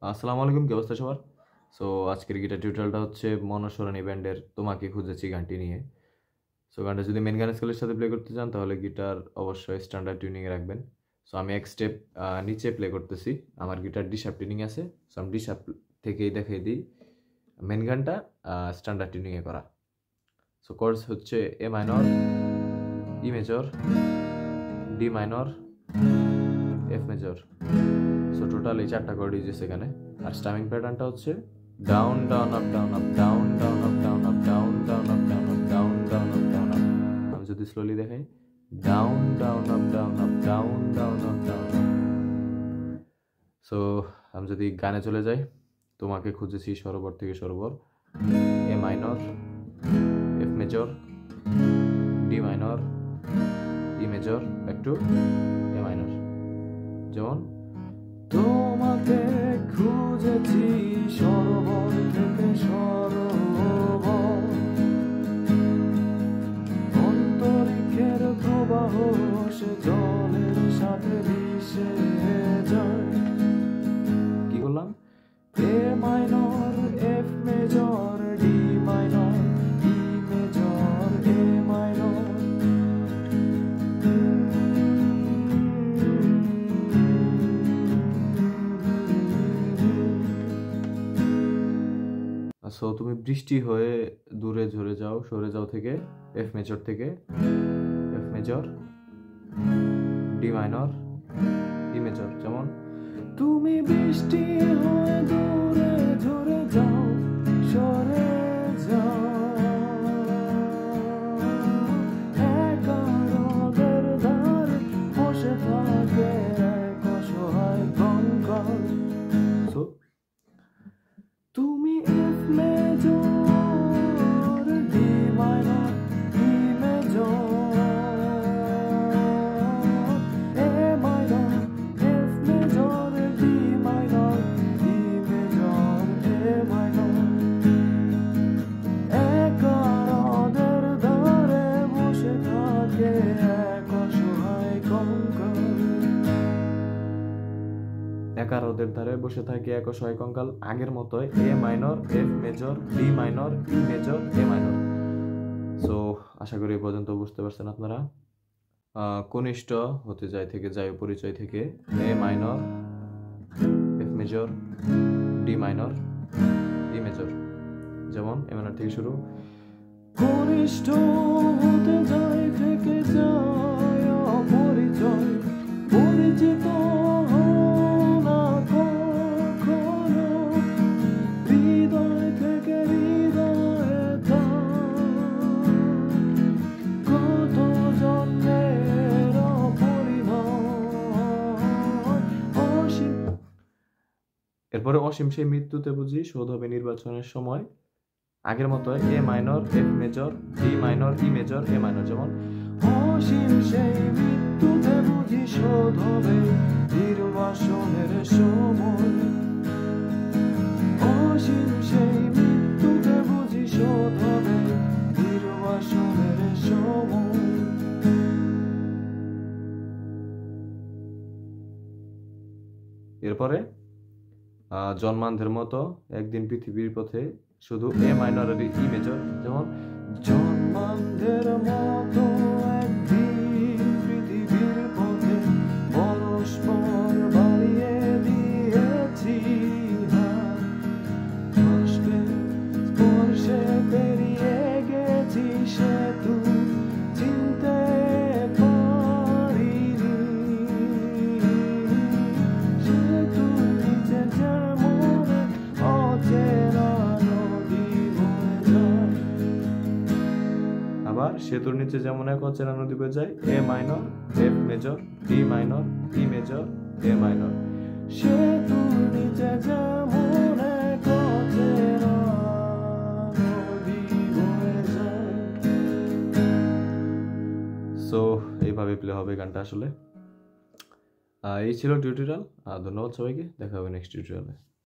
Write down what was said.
আসসালামু আলাইকুম, কি অবস্থা সবার? সো আজকের গিটার টিউটোরিয়ালটা হচ্ছে মনস্বরণী ব্যান্ডের তোমাকে খুঁজেছি গানটি নিয়ে। সো গানটা যদি মেন গান স্কেলের সাথে প্লে করতে চান তাহলে গিটার অবশ্যই স্ট্যান্ডার্ড টিউনিংয়ে রাখবেন। সো আমি এক স্টেপ নিচে প্লে করতেছি। আমার গিটার ডি শার্প টিউনিং আছে। সো আমি ডি শার্প থেকেই দেখাই দিই মেন গানটা স্ট্যান্ডার্ড টিউনিংয়ে করা। সো কর্ডস হচ্ছে A minor, E major, D minor, F major. So total এই 4টা কর্ড ইউজ এখানে। আর স্টামিং প্যাটার্নটা হচ্ছে down down up down up down down up down up down down up down up down down up down up. আমি যদি slowly দেখাই down down up down up down down up down up. So আমি যদি গানে চলে যাই, তোমাকে খুঁজেছি সরোবর থেকে সরোবর, A minor, F major, D minor, E major, back to A minor. যেমন তোমাকে খুঁজেছি সরোবর থেকে সরোবর, অন্তরিক্ষের প্রবাহ সে জলের সাথে মিশে যায়। কি করলাম? A minor, F major, D minor, E major, A minor. So তুমি বৃষ্টি হয়ে দূরে ঝরে যাও, সরে যাও থেকে এফ মেজর থেকে, F major, D minor, E major. যেমন তুমি বৃষ্টি হয়ে দূরে ঝরে যাও, সরে যাও, একা নদের ধারে বসে থাকে এক অসহায় কঙ্কাল। সো তুমি F major, D minor, E major, A minor, F major, D minor, E major, A minor, একা নদের ধারে বসে থাকে এক অসহায় কঙ্কাল। একা রোদের ধারে বসে থাকে এক অসহায় কঙ্কাল। আগের মতোই A minor, F major, D minor, E major, A minor. So আশা করি এই পর্যন্ত বুঝতে পারছেন আপনারা। কনিষ্ঠ হতে যায় থেকে যায় পরিচয় থেকে A minor, F major, D minor, E major. যেমন এ মাইনর থেকে শুরু, কনিষ্ঠ হতে যায় থেকে যায় অপরিচয়, পরিচিত এরপরে অসীম সেই মৃত্যুতে বুঝি শোধ হবে নির্বাচনের সময়। আগের মতো A minor, F major, D minor, E major, A minor. যেমন অসীম সেই মৃত্যুতে বুঝি শোধ হবে নির্বাচনের সময়, অসীম সেই মৃত্যুতে বুঝি শোধ হবে নির্বাচনের সময়। এরপরে জন্মান্ধের মতো একদিন পৃথিবীর পথে শুধু এ মাইনর আর ই মেজর। যেমন জন্মান্ধের মতো একদিন পৃথিবীর পথে পরস্পর বাড়িয়ে দিয়েছি স্পর্শে পেরিয়ে গেছি সেতু চিনতে পারিনি, সেতু নিচে যেমন অচেনা নদী বয়ে যায়। আবার সেতুর নিচে যেমন এক অচেনা নদী বয়ে যায়, A minor, F major, D minor, E major, A minor. সেতুর নিচে যেমন এক অচেনা নদী বয়ে যায়। সো এইভাবে প্লে হবে গানটা আসলে। এই ছিল টিউটোরিয়াল। ধন্যবাদ সবাইকে, দেখা হবে নেক্সট টিউটোরিয়ালে।